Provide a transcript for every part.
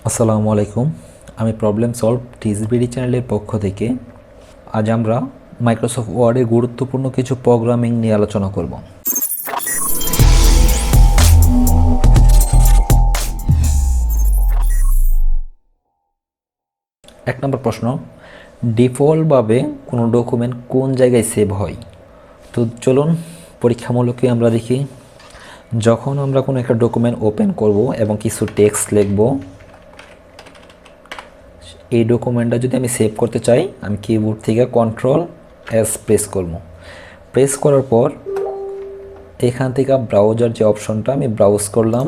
আসসালামু আলাইকুম। আমি প্রবলেম সলভ টিএসবিডি চ্যানেলের পক্ষ থেকে আজ আমরা মাইক্রোসফট ওয়ার্ডের গুরুত্বপূর্ণ কিছু প্রোগ্রামিং নিয়ে আলোচনা করব। এক নম্বর প্রশ্ন, ডিফল্টভাবে কোনো ডকুমেন্ট কোন জায়গায় সেভ হয়? তো চলুন পরীক্ষামূলকই আমরা দেখি। যখন আমরা কোনো একটা ডকুমেন্ট ওপেন করব এবং কিছু টেক্সট লিখব, এই ডকুমেন্টটা যদি আমি সেভ করতে চাই, আমি কিবোর্ড থেকে Ctrl+S প্রেস করব। প্রেস করার পর এখান থেকে ব্রাউজার যে অপশনটা, আমি ব্রাউজ করলাম।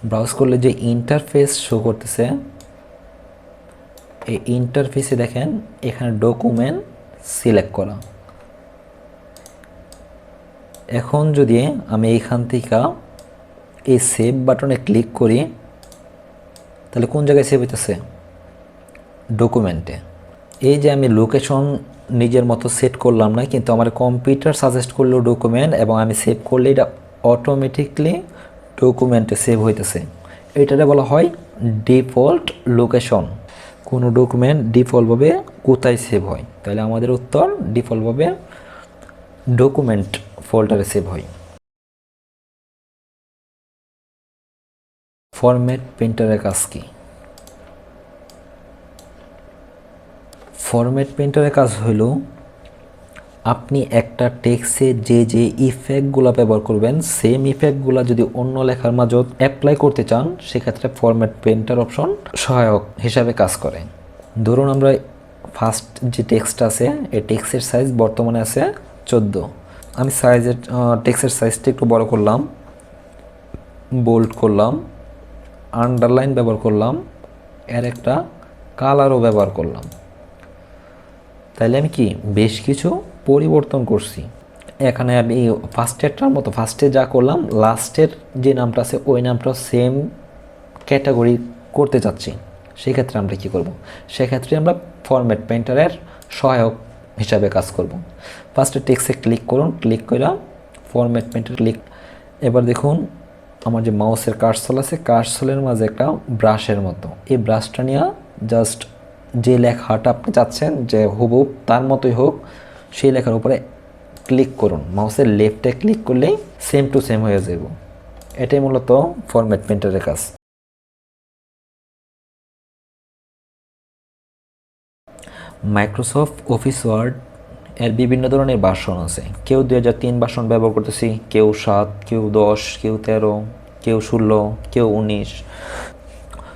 ব্রাউজ করলে যে ইন্টারফেস শো করতেছে, এই ইন্টারফেসে দেখেন এখানে ডকুমেন্ট সিলেক্ট করা। এখন যদি আমি এইখান থেকে এই সেভ বাটনে ক্লিক করি, তাহলে কোন জায়গায় সেভ হইতেছে? ডকুমেন্টে। এই যে আমি লোকেশন নিজের মতো সেট করলাম না, কিন্তু আমার কম্পিউটার সাজেস্ট করলো ডকুমেন্ট, এবং আমি সেভ করলে এটা অটোমেটিকলি ডকুমেন্টে সেভ হইতেছে। এটাতে বলা হয় ডিফল্ট লোকেশন। কোনো ডকুমেন্ট ডিফল্টভাবে কোথায় সেভ হয়? তাহলে আমাদের উত্তর ডিফল্টভাবে ডকুমেন্ট ফোল্ডারে সেভ হয়। ফরম্যাট পেইন্টারের কাজ কি? ফরম্যাট পেইন্টারের কাজ হইল, আপনি একটা টেক্সটে যে যে ইফেক্টগুলো ব্যবহার করবেন, সেম ইফেক্টগুলো যদি অন্য লেখার মাঝে অ্যাপ্লাই করতে চান, সেক্ষেত্রে ফরম্যাট পেইন্টার অপশন সহায়ক হিসাবে কাজ করে। ধরুন আমরা ফার্স্ট যে টেক্সট আছে, এই টেক্সটের সাইজ বর্তমানে আছে 14। আমি টেক্সটের সাইজটা একটু বড় করলাম, বোল্ড করলাম, আন্ডারলাইন ব্যবহার করলাম, এর একটা কালারও ব্যবহার করলাম। তাইলে আমি কি বেশ কিছু পরিবর্তন করছি। এখানে আমি ফার্স্টেরটার মতো ফার্স্টে যা করলাম, লাস্টের যে নামটা আছে ওই নামটা সেম ক্যাটাগরি করতে চাচ্ছি। সেক্ষেত্রে আমরা কি করব? সেক্ষেত্রে আমরা ফরম্যাট পেইন্টারের সহায়ক হিসাবে কাজ করব। ফার্স্টে টেক্সটে ক্লিক করুন, ক্লিক করে ফরম্যাট পেইন্টার ক্লিক। এবার দেখুন আমার যে মাউসের কার্সল আছে, কার্সলের মাঝে একটা ব্রাশের মতো, এই ব্রাশটা নিয়ে জাস্ট যে লেখাটা আপনি চাচ্ছেন যে হুবহুব তার মতোই হোক, সেই লেখার উপরে ক্লিক করুন। মাউসের লেফটে ক্লিক করলেই সেম টু সেম হয়ে যাব। এটাই মূলত ফরম্যাট পেইন্টারের কাজ। মাইক্রোসফট অফিস ওয়ার্ড এর বিভিন্ন ধরনের ভার্সন আছে। কেউ 2003 ভার্সন ব্যবহার করতেছি, কেউ 7, কেউ 10, কেউ 13, কেউ 16, কেউ 19।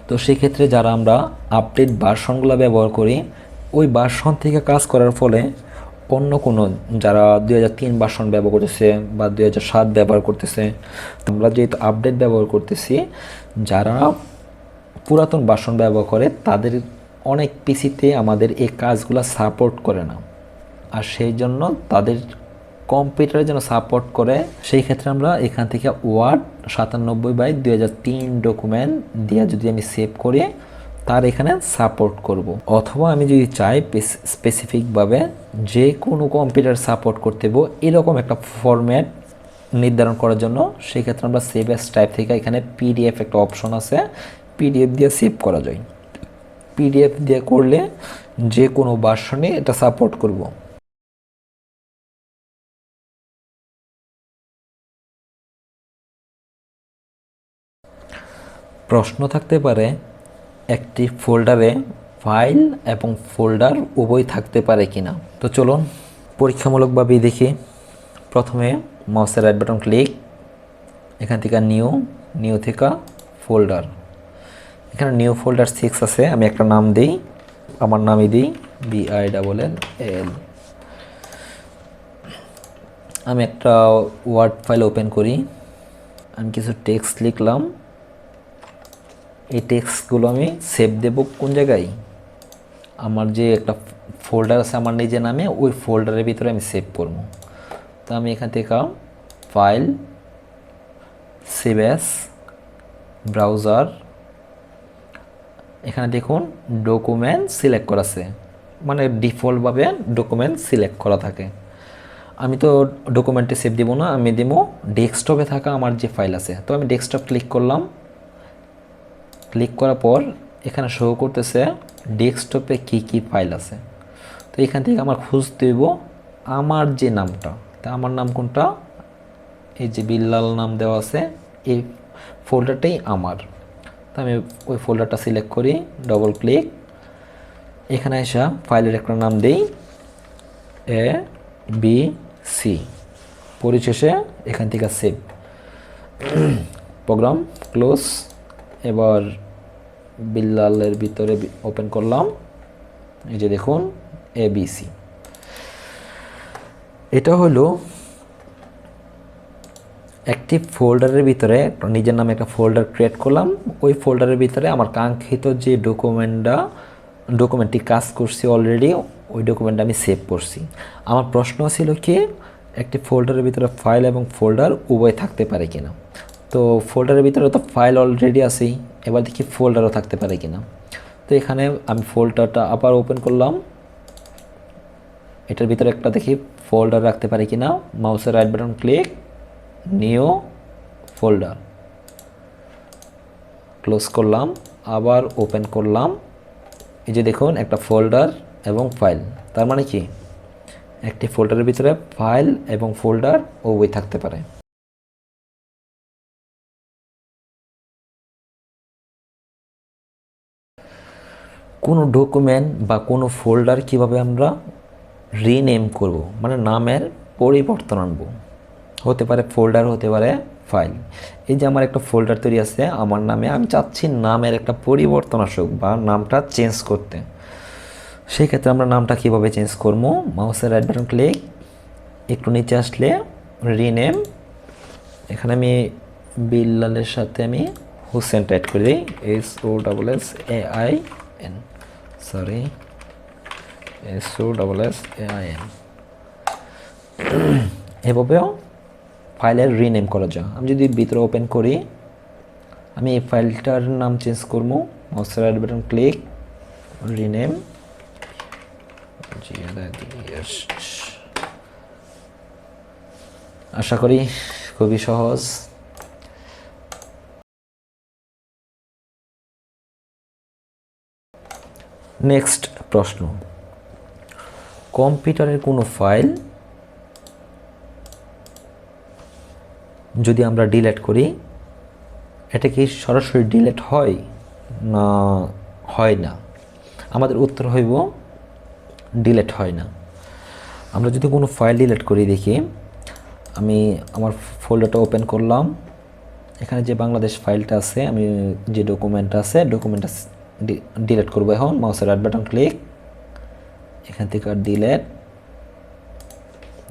তো সেক্ষেত্রে যারা আমরা আপডেট ভার্সনগুলো ব্যবহার করি, ওই ভার্সন থেকে কাজ করার ফলে অন্য কোনো যারা 2003 ভার্সন ব্যবহার করতেছে বা 2007 ব্যবহার করতেছে, আমরা যেহেতু আপডেট ব্যবহার করতেছি, যারা পুরাতন ভার্সন ব্যবহার করে তাদের অনেক পিসিতে আমাদের এই কাজগুলো সাপোর্ট করে না। আর সেই জন্য তাদের কম্পিউটারে যেন সাপোর্ট করে, সেই ক্ষেত্রে আমরা এখান থেকে ওয়ার্ড 97/2003 ডকুমেন্ট দিয়ে যদি আমি সেভ করি, তার এখানে সাপোর্ট করব। অথবা আমি যদি চাই স্পেসিফিকভাবে যে কোনো কম্পিউটার সাপোর্ট করতে দেবো এরকম একটা ফরম্যাট নির্ধারণ করার জন্য, সেক্ষেত্রে আমরা সেভ অ্যাজ টাইপ থেকে এখানে পিডিএফ একটা অপশন আছে, পিডিএফ দিয়ে সেভ করা যায়। পিডিএফ দিয়ে করলে যে কোনো ভার্সনে এটা সাপোর্ট করব। প্রশ্ন থাকতে পারে, একটি ফোল্ডারে ফাইল এবং ফোল্ডার উভয় থাকতে পারে কিনা। তো চলুন পরীক্ষামূলকভাবেই দেখি। প্রথমে মাউসের রাইট বাটন ক্লিক, এখান থেকে নিউ থেকে ফোল্ডার। এখানে নিউ ফোল্ডার 6 আছে, আমি একটা নাম দিই, আমার নামই দিই BILL। আমি একটা ওয়ার্ড ফাইল ওপেন করি, আমি কিছু টেক্সট লিখলাম। এই টেক্সটগুলো আমি সেভ দেব কোন জায়গায়? আমার যে একটা ফোল্ডার আছে আমার নিজের নামে, ওই ফোল্ডারের ভিতরে আমি সেভ করব। তো আমি এখান থেকে ফাইল, সেভ অ্যাজ, ব্রাউজার, এখানে দেখুন ডকুমেন্ট সিলেক্ট করা আছে, মানে ডিফল্টভাবে ডকুমেন্ট সিলেক্ট করা থাকে। আমি তো ডকুমেন্টে সেভ দিব না, আমি দিব ডেস্কটপে থাকা আমার যে ফাইল আছে। তো আমি ডেস্কটপ ক্লিক করলাম, ক্লিক করার পর এখানে শো করতেছে ডেস্কটপে কি ফাইল আছে। তো এখান থেকে আমার খুঁজতে হইব আমার যে নামটা, তা আমার নাম কোনটা, এই যে বিল্লাল নাম দেওয়া আছে, এই ফোল্ডারটাই আমার। তো আমি ওই ফোল্ডারটা সিলেক্ট করি, ডবল ক্লিক, এখানে এসে ফাইলের একটা নাম দেই ABC, পরিশেষে এখান থেকে সেভ, প্রোগ্রাম ক্লোজ। এবার বিল্লালের ভিতরে ওপেন করলাম, এই যে দেখুন ABC। এটা হলো একটি ফোল্ডারের ভিতরে নিজের নামে একটা ফোল্ডার ক্রিয়েট করলাম, ওই ফোল্ডারের ভিতরে আমার কাঙ্ক্ষিত যে ডকুমেন্টটি কাজ করছি অলরেডি, ওই ডকুমেন্টটা আমি সেভ করছি। আমার প্রশ্ন ছিল কি, একটি ফোল্ডারের ভিতরে ফাইল এবং ফোল্ডার উভয় থাকতে পারে কিনা। তো ফোল্ডারের ভিতরে তো ফাইল অলরেডি আছেই, এবার দেখি ফোল্ডারও থাকতে পারে কিনা। তো এখানে আমি ফোল্ডারটা আবার ওপেন করলাম, এটার ভিতরে একটা দেখি ফোল্ডার রাখতে পারি কিনা, মাউসের right button click, new folder, close করলাম, আবার ওপেন করলাম, এই যে দেখুন একটা ফোল্ডার এবং ফাইল। তার মানে কি, একটি ফোল্ডারের ভিতরে ফাইল এবং ফোল্ডার উভয় থাকতে পারে। কোনো ডকুমেন্ট বা কোনো ফোল্ডার কিভাবে আমরা রিনেম করব, মানে নামের পরিবর্তন আনবো, হতে পারে ফোল্ডার, হতে পারে ফাইল। এই যে আমার একটা ফোল্ডার তৈরি আছে আমার নামে, আমি চাচ্ছি নামের একটা পরিবর্তন আসুক বা নামটা চেঞ্জ করতে। সেই ক্ষেত্রে আমরা নামটা কীভাবে চেঞ্জ করবো, মাউসের রাইট বাটন ক্লিক, একটু নিচে আসলে রিনেম, এখানে আমি বিল্লালের সাথে আমি হুসেন টাইপ করে দিই, SOSSAIN, সরি SOSSAIN। এভাবেও ফাইলের রিনেম করা যায়। আমি যদি ভিতরে ওপেন করি, আমি এই ফাইলটার নাম চেঞ্জ করবো, মাউসের রাইট বাটন ক্লিক, রিনেম, আশা করি খুবই সহজ। নেক্সট প্রশ্ন, কম্পিউটারের কোনো ফাইল যদি আমরা ডিলিট করি, এটা কি সরাসরি ডিলিট হয় না হয় না? আমাদের উত্তর হইব ডিলিট হয় না। আমরা যদি কোনো ফাইল ডিলিট করি, দেখি আমি আমার ফোল্ডারটা ওপেন করলাম, এখানে যে বাংলাদেশ ফাইলটা আছে, আমি যে ডকুমেন্টটা আছে, ডকুমেন্টটা ডিলিট করবো। এখন মাউসের রাইট বাটন ক্লিক, এখান থেকে ডিলিট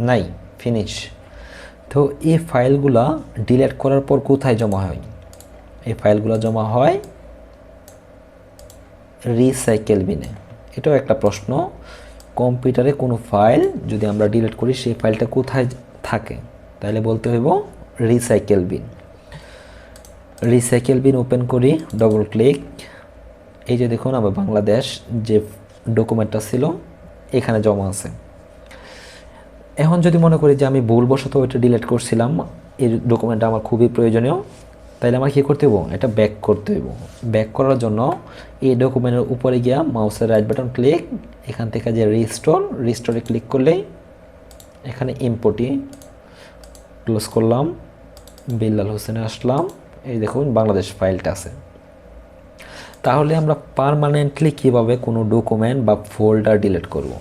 নাই, ফিনিশ। তো এই ফাইলগুলা ডিলিট করার পর কোথায় জমা হয়? এই ফাইলগুলো জমা হয় রিসাইকেল বিনে। এটাও একটা প্রশ্ন, কম্পিউটারে কোনো ফাইল যদি আমরা ডিলিট করি, সেই ফাইলটা কোথায় থাকে? তাহলে বলতে হইব recycle bin. Recycle bin open করি, ডবল ক্লিক, এই যে দেখুন আমার বাংলাদেশ যে ডকুমেন্টটা ছিল এখানে জমা আছে। এখন যদি মনে করি যে আমি ভুলবশত ওইটা ডিলিট করছিলাম, এই ডকুমেন্টটা আমার খুবই প্রয়োজনীয়, তাইলে আমার কী করতে হইব, এটা ব্যাক করতে হইব। ব্যাক করার জন্য এই ডকুমেন্টের উপরে গিয়া মাউসের রাইট বাটন ক্লিক, এখান থেকে যে রিস্টোরে ক্লিক করলেই এখানে ইম্পোর্টে ক্লোজ করলাম, বিল্লাল হোসেনে আসলাম, এই দেখুন বাংলাদেশ ফাইলটা আছে। তাহলে আমরা পার্মানেন্টলি কিভাবে কোনো ডকুমেন্ট বা ফোল্ডার ডিলিট করব?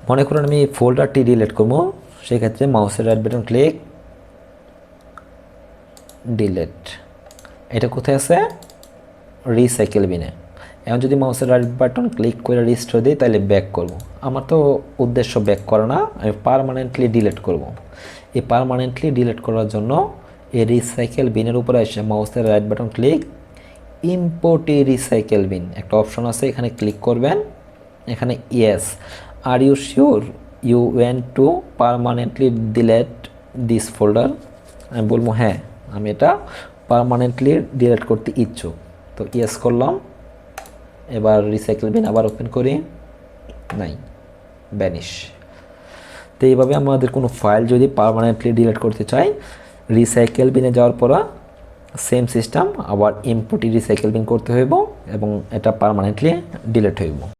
মনে করুন আমি ফোল্ডারটি ডিলিট করবো, সেক্ষেত্রে মাউসের রাইট বাটন ক্লিক, ডিলিট, এটা কোথায় আছে? রিসাইকেল বিনে। এখন যদি মাউসের রাইট বাটন ক্লিক করে রিস্টোর দিই, তাহলে ব্যাক করব। আমার তো উদ্দেশ্য ব্যাক করা না, আমি পার্মানেন্টলি ডিলিট করব। এই পার্মানেন্টলি ডিলিট করার জন্য এই রিসাইকেল বিনের উপরে এসে মাউসের রাইট বাটন ক্লিক, ইম্পোর্ট এ রিসাইকেল বিন একটা অপশন আছে, এখানে ক্লিক করবেন। এখানে yes, are you sure you want to permanently delete this folder? আমি বলবো হ্যাঁ, আমি এটা পার্মানেন্টলি ডিলিট করতে ইচ্ছুক। তো ইয়েস করলাম। এবার রিসাইকেল বিন আবার ওপেন করি, নাই, ভ্যানিশ। তো এইভাবে আমাদের কোনো ফাইল যদি পার্মানেন্টলি ডিলিট করতে চাই, রিসাইকেল বিনে যাওয়ার পর সেম সিস্টেম আবার ইম্পোর্ট রিসাইকেল বিন করতে হইব এবং এটা পার্মানেন্টলি ডিলিট হইব।